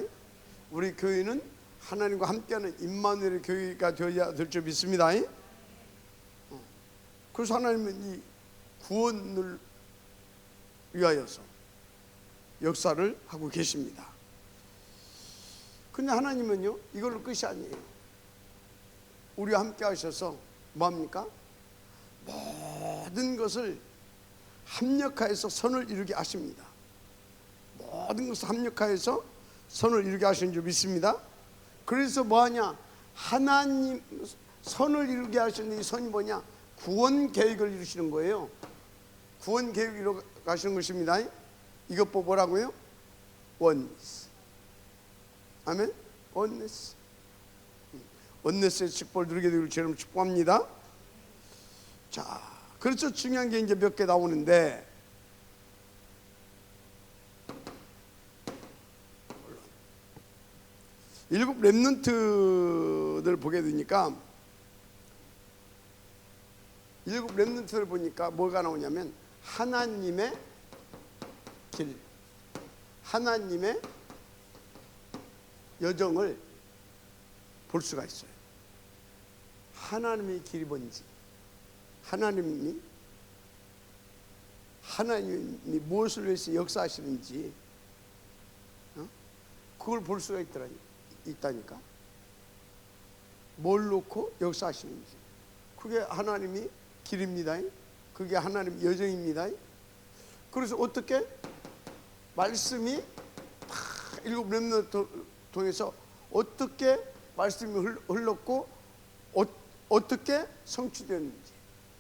S1: 우리 교회는 하나님과 함께하는 임마누엘의 교회가 되어야 될 줄 믿습니다. 그래서 하나님은 이 구원을 위하여서 역사를 하고 계십니다. 근데 하나님은요, 이걸로 끝이 아니에요. 우리와 함께 하셔서 뭐합니까? 모든 것을 합력하여서 선을 이루게 하십니다. 모든 것을 합력하여서 선을 이루게 하시는 줄 믿습니다. 그래서 뭐하냐? 하나님 선을 이루게 하시는 이 선이 뭐냐? 구원 계획을 이루시는 거예요. 구원 계획을 이루어 가시는 것입니다. 이것 보고 뭐라고요? 원리스. 아멘. 원리스. 원리스의 축복을 누리게 되기를 주님 축복합니다. 자, 그렇죠. 중요한 게 이제 몇 개 나오는데, 일곱 렘넌트들 보게 되니까, 일곱 렘넌트를 보니까 뭐가 나오냐면 하나님의 길, 하나님의 여정을 볼 수가 있어요. 하나님의 길이 뭔지, 하나님이 무엇을 위해서 역사하시는지, 그걸 볼 수가 있다니까. 뭘 놓고 역사하시는지. 그게 하나님이 길입니다. 그게 하나님 여정입니다. 그래서 어떻게 말씀이 일곱 렘넌트 통해서 어떻게 말씀이 흘렀고 어떻게 성취되는지,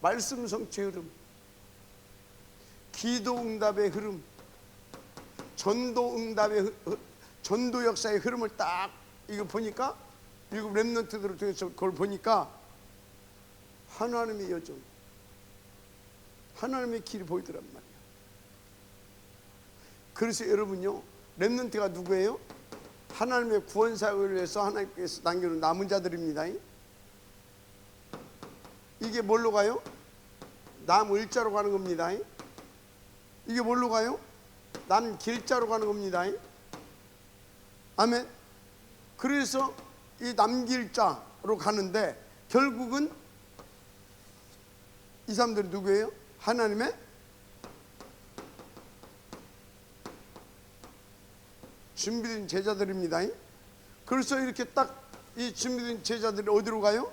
S1: 말씀 성취의 흐름, 기도 응답의 흐름, 전도 응답의 전도 역사의 흐름을 딱 이거 보니까, 일곱 렘넌트들을 통해서 그걸 보니까 하나님의 여정, 하나님의 길이 보이더란 말이에요. 그래서 여러분요, 렘넌트가 누구예요? 하나님의 구원 사역을 위해서 하나님께서 남겨놓은 남은 자들입니다. 이게 뭘로 가요? 남을자로 가는 겁니다. 이게 뭘로 가요? 남길자로 가는 겁니다. 아멘. 그래서 이 남길자로 가는데 결국은 이 사람들이 누구예요? 하나님의 준비된 제자들입니다. 그래서 이렇게 딱 이 준비된 제자들이 어디로 가요?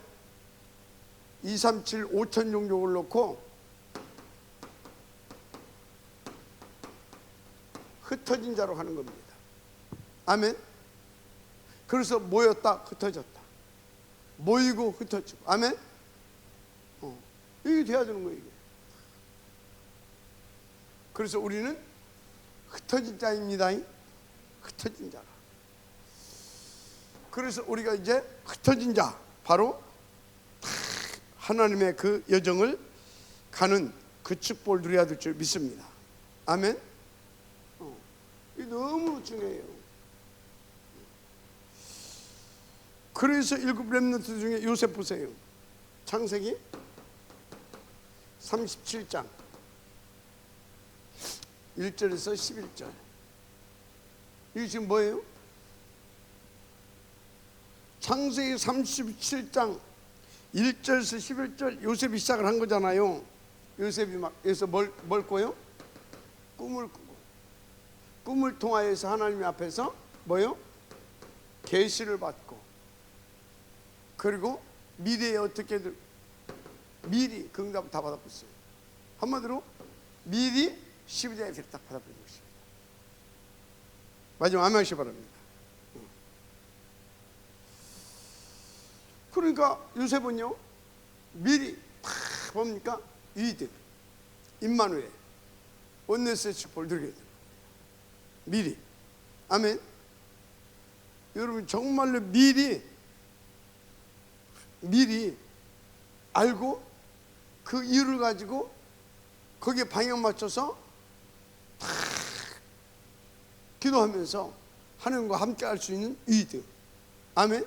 S1: 237 5천 종족을 놓고 흩어진 자로 가는 겁니다. 아멘. 그래서 모였다 흩어졌다, 모이고 흩어지고. 아멘. 이게 돼야 되는 거예요. 이게. 그래서 우리는 흩어진 자입니다. 흩어진 자라. 그래서 우리가 이제 흩어진 자, 바로 하나님의 그 여정을 가는 그 축복을 누려야 될 줄 믿습니다. 아멘. 이게 너무 중요해요. 그래서 7 렘넌트 중에 요셉 보세요. 창세기 37장 1절에서 11절. 이게 지금 뭐예요? 창세기 37장 1절에서 11절 요셉이 시작을 한 거잖아요. 요셉이 막 여기서 뭘 꿔요? 꿈을 꾸고, 꿈을 통하여서 하나님 앞에서 뭐요? 계시를 받고, 그리고 미래에 어떻게든 미리 그 응답을 다 받아봤어요. 한마디로 미리 12대에 딱 받아버린 것입니다. 마지막 아멘 하시기 바랍니다. 그러니까 요셉은요, 미리 다 뭡니까? 유이드, 임마누엘, 온네스의 축복을 누리게 됩니다. 미리. 아멘. 여러분 정말로 미리 알고 그 이유를 가지고 거기에 방향 맞춰서 다 기도하면서 하나님과 함께 할 수 있는 유이드. 아멘.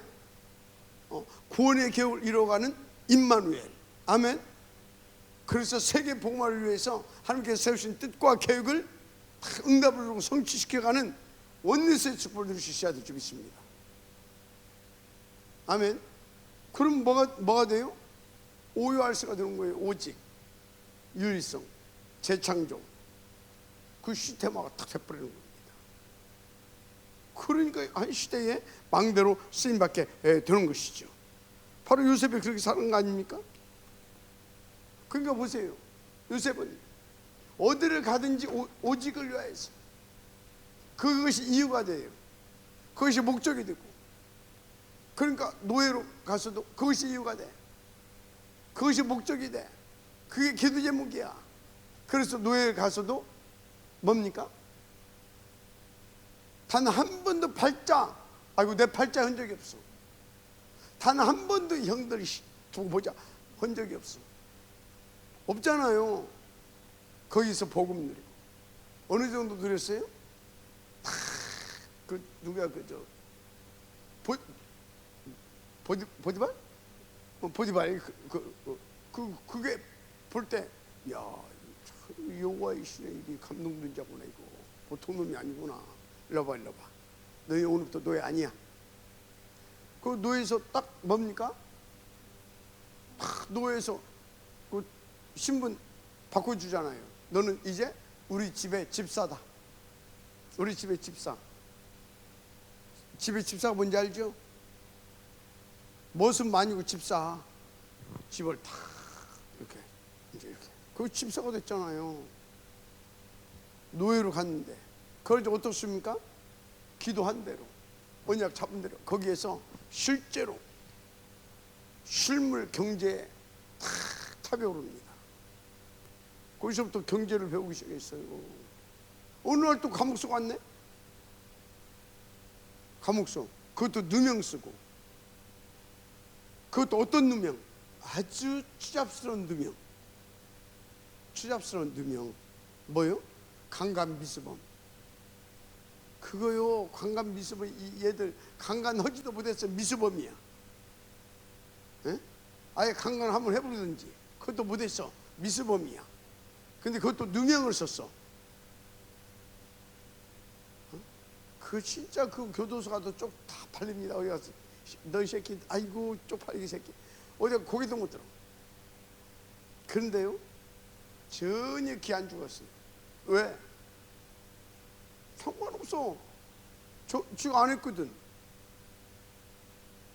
S1: 구원의 계획을 이뤄가는 임마누엘. 아멘. 그래서 세계 복음화를 위해서 하나님께서 세우신 뜻과 계획을 응답을 이루고 성취시켜가는 원리스의 축복을 누리셔야 될 줄 믿습니다. 아멘. 그럼 뭐가 돼요? 오요할수가 되는 거예요. 오직, 유일성, 재창조, 그 시스템화가 탁 돼버리는 겁니다. 그러니까 한 시대에 망대로 쓰임받게 되는 것이죠. 바로 요셉이 그렇게 사는 거 아닙니까? 그러니까 보세요. 요셉은 어디를 가든지 오직을 위하여서, 그것이 이유가 돼요. 그것이 목적이 되고, 그러니까 노예로 가서도 그것이 이유가 돼. 그것이 목적이 돼. 그게 기도 제목이야. 그래서 노예에 가서도 뭡니까? 단 한 번도 팔자, 아이고 내 팔자 한 적이 없어. 단 한 번도 형들이 두고 보자 한 적이 없어. 없잖아요. 거기서 복음 누리고. 어느 정도 누렸어요? 그 누가 그저 보디발? 보디발 그게 볼 때 야, 여호와의 신의 일이 감동된 자구나. 이거 보통 놈이 아니구나. 일로 봐. 너희 오늘부터 노예 아니야. 그 노예에서 딱 뭡니까? 딱 노예에서 그 신분 바꿔주잖아요. 너는 이제 우리 집의 집사다. 우리 집의 집사. 집의 집사가 뭔지 알죠? 무슨 만이고 집사. 집을 다 이렇게 이제 이렇게. 그 집사가 됐잖아요. 노예로 갔는데 그걸 이제 어떻습니까? 기도한 대로, 언약 잡은 대로 거기에서 실제로 실물 경제에 탑에 오릅니다. 거기서부터 경제를 배우기 시작했어요. 어느 날 또 감옥소 갔네. 감옥소. 그것도 누명 쓰고. 그것도 어떤 누명? 아주 추잡스러운 누명. 추잡스러운 누명. 뭐요? 강간 미수범. 그거요. 강간 미수범. 얘들 강간하지도 못했어. 미수범이야. 에? 아예 강간 한번 해보든지. 그것도 못했어. 미수범이야. 근데 그것도 누명을 썼어. 그 진짜 그 교도소 가도 쪽 다 팔립니다. 어디 가서 너희 새끼, 아이고 쪽팔리기 새끼. 어디가 고기도 못 들어. 그런데요, 전혀 기 안 죽었어요. 왜? 상관없어. 지금 안 했거든.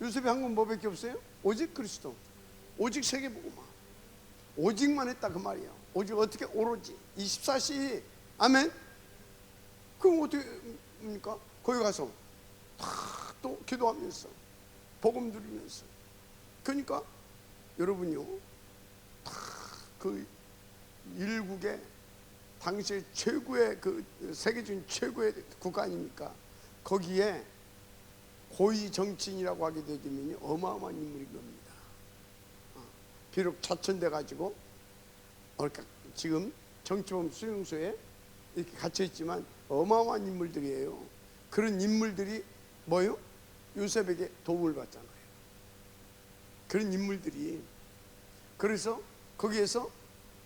S1: 요셉이 한 건 뭐밖에 없어요? 오직 그리스도. 오직 세계복음화. 오직만 했다 그 말이야. 오직 어떻게? 오로지 24시. 아멘. 그럼 어떻게 합니까? 거기 가서 다 또 기도하면서 복음 누리면서. 그러니까 여러분요, 다 그 일국의 당시의 최고의 그 세계적인 최고의 국가 아닙니까? 거기에 고위 정치인이라고 하게 되면 어마어마한 인물인 겁니다. 비록 자천돼 가지고 그러니까 지금 정치범 수용소에 이렇게 갇혀 있지만 어마어마한 인물들이에요. 그런 인물들이 뭐요? 요셉에게 도움을 받잖아요. 그런 인물들이. 그래서 거기에서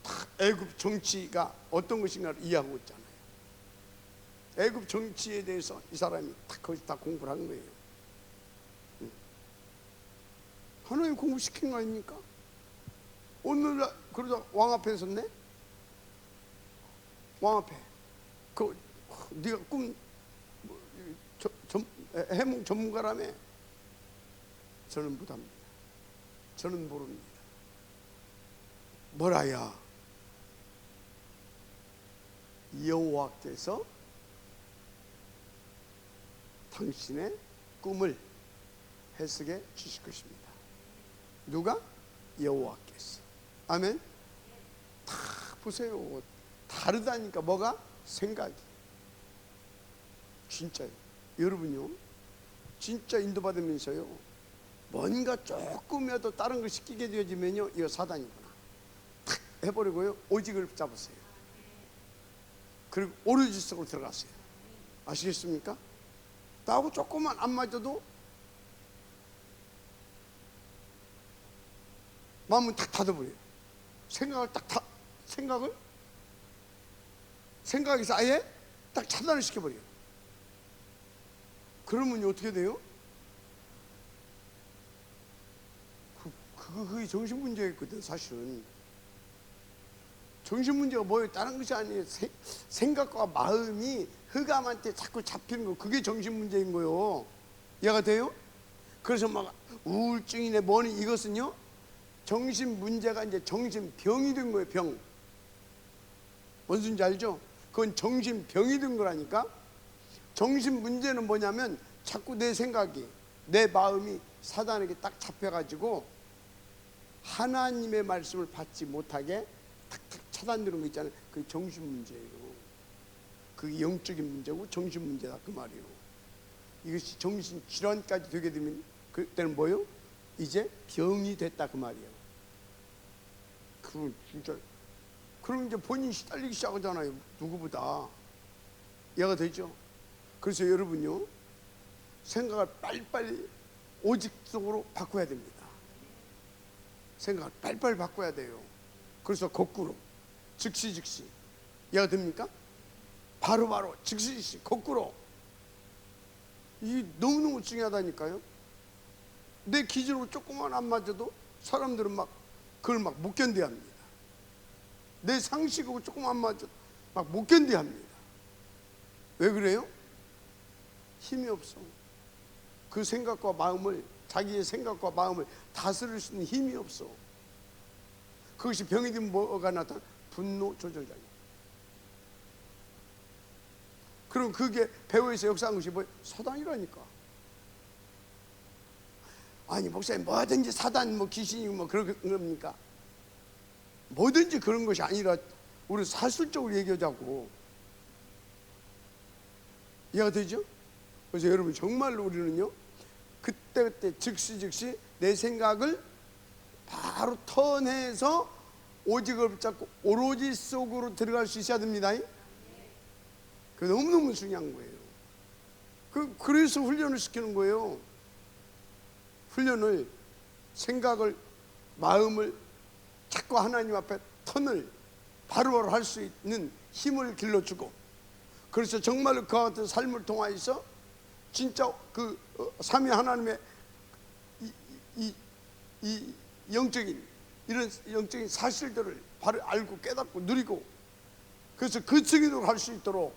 S1: 다 애굽 정치가 어떤 것인가를 이해하고 있잖아요. 애굽 정치에 대해서 이 사람이 거기서 다 공부를 한 거예요. 하나님 공부시킨 거 아닙니까? 오늘날 그러다 왕 앞에 섰네? 왕 앞에 네가 해몽 전문가라며? 저는 못합니다. 저는 모릅니다. 뭐라야? 여호와께서 당신의 꿈을 해석해 주실 것입니다. 누가? 여호와께서. 아멘. 다 보세요. 다르다니까. 뭐가? 생각이. 진짜요. 여러분요, 진짜 인도받으면서요, 뭔가 조금이라도 다른 걸 시키게 되어지면요, 이거 사단이구나 탁 해버리고요, 오직을 잡으세요. 그리고 오로지 속으로 들어가세요. 아시겠습니까? 나하고 조금만 안 맞아도 마음은 탁 닫아버려요. 생각에서 아예 딱 차단을 시켜버려요. 그러면 어떻게 돼요? 그게 정신문제였거든. 사실은 정신문제가 뭐예요? 다른 것이 아니에요. 생각과 마음이 흑암한테 자꾸 잡히는 거, 그게 정신문제인 거예요. 이해가 돼요? 그래서 막 우울증이네 뭐니, 이것은요 정신문제가 이제 정신병이 된 거예요. 병. 뭔 소리인지 알죠? 그건 정신병이 된 거라니까. 정신문제는 뭐냐면 자꾸 내 생각이, 내 마음이 사단에게 딱 잡혀가지고 하나님의 말씀을 받지 못하게 탁탁 차단되는 거 있잖아요. 그게 정신문제예요. 그게 영적인 문제고 정신문제다, 그 말이에요. 이것이 정신질환까지 되게 되면 그때는 뭐예요? 이제 병이 됐다, 그 말이에요. 그럼 진짜, 그럼 이제 본인이 시달리기 시작하잖아요. 누구보다. 이해가 되죠? 그래서 여러분요, 생각을 빨리빨리 오직 속으로 바꿔야 됩니다. 생각을 빨리빨리 바꿔야 돼요. 그래서 거꾸로, 즉시 이해가 됩니까? 바로바로 즉시 거꾸로. 이게 너무너무 중요하다니까요. 내 기준으로 조금만 안 맞아도 사람들은 막 그걸 막 못 견뎌합니다. 내 상식하고 조금 안 맞아도 막 못 견뎌합니다. 왜 그래요? 힘이 없어. 그 생각과 마음을, 자기의 생각과 마음을 다스릴 수 있는 힘이 없어. 그것이 병이 되면 뭐가 나타나? 분노 조절장애. 그럼 그게 배후에서 역사한 것이 뭐예요? 사단이라니까. 아니 목사님, 뭐든지 사단, 뭐 귀신이고 뭐 그런 겁니까? 뭐든지 그런 것이 아니라 우리 사실적으로 얘기하자고. 이해가 되죠? 그래서 여러분, 정말로 우리는요, 그때 즉시 내 생각을 바로 턴해서 오직을 붙잡고 오로지 속으로 들어갈 수 있어야 됩니다. 그게 너무너무 중요한 거예요. 그래서 훈련을 시키는 거예요. 훈련을, 생각을, 마음을 자꾸 하나님 앞에 턴을 바로바로 할 수 있는 힘을 길러주고, 그래서 정말로 그와 같은 삶을 통하여서 진짜 그 삼위 하나님의 이 영적인, 이런 영적인 사실들을 바로 알고 깨닫고 누리고, 그래서 그 증인으로 할 수 있도록,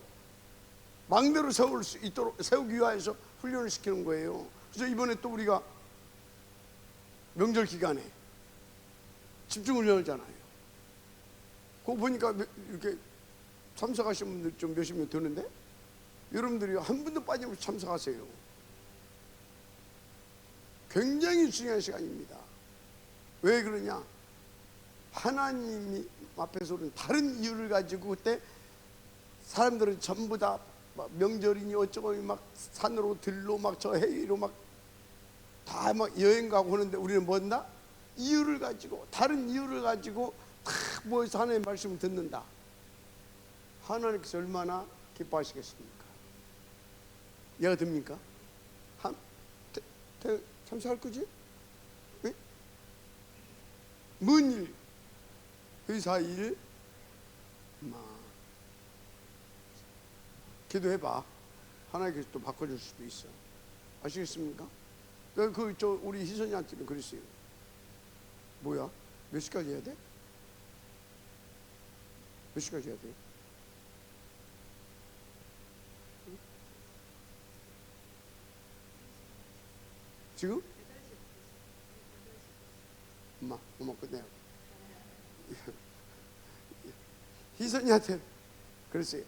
S1: 망대로 세울 수 있도록 세우기 위하여서 훈련을 시키는 거예요. 그래서 이번에 또 우리가 명절 기간에 집중훈련이잖아요. 그거 보니까 이렇게 참석하신 분들 좀 몇십 명 되는데, 여러분들이 한 분도 빠짐없이 참석하세요. 굉장히 중요한 시간입니다. 왜 그러냐? 하나님 앞에서는 다른 이유를 가지고, 그때 사람들은 전부 다 막 명절이니 어쩌고 막 산으로 들로 막 저 해위로 막 다 막 여행 가고 하는데 우리는 뭔다? 이유를 가지고, 다른 이유를 가지고 다 모여서 하나님의 말씀을 듣는다. 하나님께서 얼마나 기뻐하시겠습니까? 이해가 됩니까? 참석할 거지? 네? 뭔 일? 회사 일? 기도해봐. 하나님께서 또 바꿔줄 수도 있어. 아시겠습니까? 우리 희선이한테는 그랬어요. 뭐야? 몇 시까지 해야 돼? 몇 시까지 해야 돼? 지금? 엄마 끝내요. 희선이한테 그랬어요.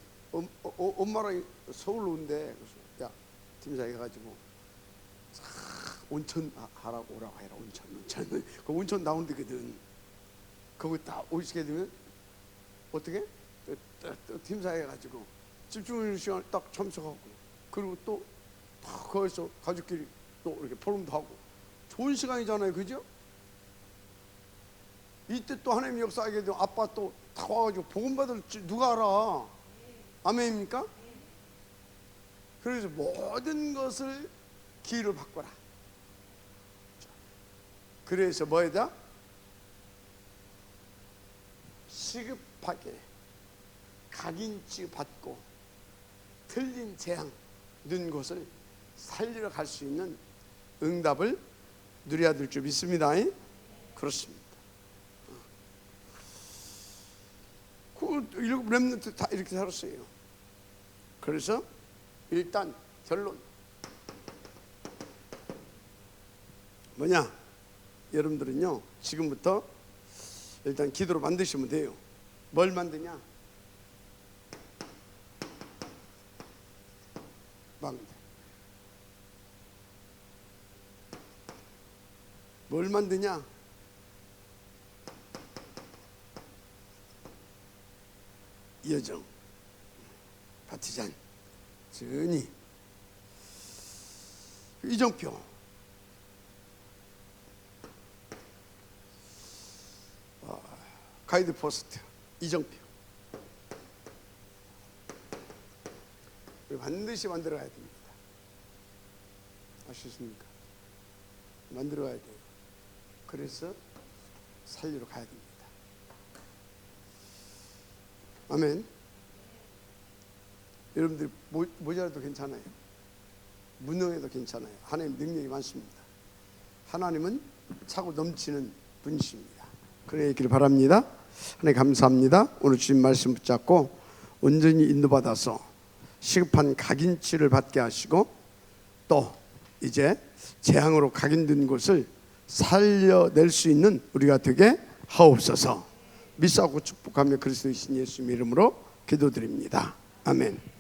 S1: 엄마랑 서울로 온대. 그래서 야, 팀장이 해가지고 온천 하라고 오라고 해라. 온천. 그 온천 나온 데거든. 거기 딱 오시게 되면 어떻게? 팀장 해가지고 집중 시간 딱 참석하고, 그리고 또 거기서 가족끼리 또 이렇게 포럼도 하고 좋은 시간이잖아요, 그죠? 이때 또 하나님 역사하게 되면 아빠 또 다 와가지고 복음 받을 줄 누가 알아? 아멘입니까? 그래서 모든 것을 기회로 바꿔라. 그래서 뭐이다? 시급하게 각인치 받고 틀린 재앙 는 것을 살리러 갈 수 있는 응답을 누려야 될 줄 믿습니다. 그렇습니다. 일곱 렘넌트 다 이렇게 살았어요. 그래서 일단 결론 뭐냐? 여러분들은요, 지금부터 일단 기도로 만드시면 돼요. 뭘 만드냐? 뭘 만드냐? 여정, 파티잔, 전이, 이정표, 가이드 포스트, 이정표. 반드시 만들어 가야 됩니다. 아시겠습니까? 만들어 가야 돼요. 그래서 살리러 가야 됩니다. 아멘. 여러분들이 모자라도 괜찮아요. 무능해도 괜찮아요. 하나님 능력이 많습니다. 하나님은 차고 넘치는 분이십니다. 그래 있기를 바랍니다. 하나님 감사합니다. 오늘 주신 말씀 붙잡고 온전히 인도받아서 시급한 각인치를 받게 하시고, 또 이제 재앙으로 각인된 곳을 살려낼 수 있는 우리가 되게 하옵소서. 믿사고 축복하며 그리스도의 신 예수님 이름으로 기도드립니다. 아멘.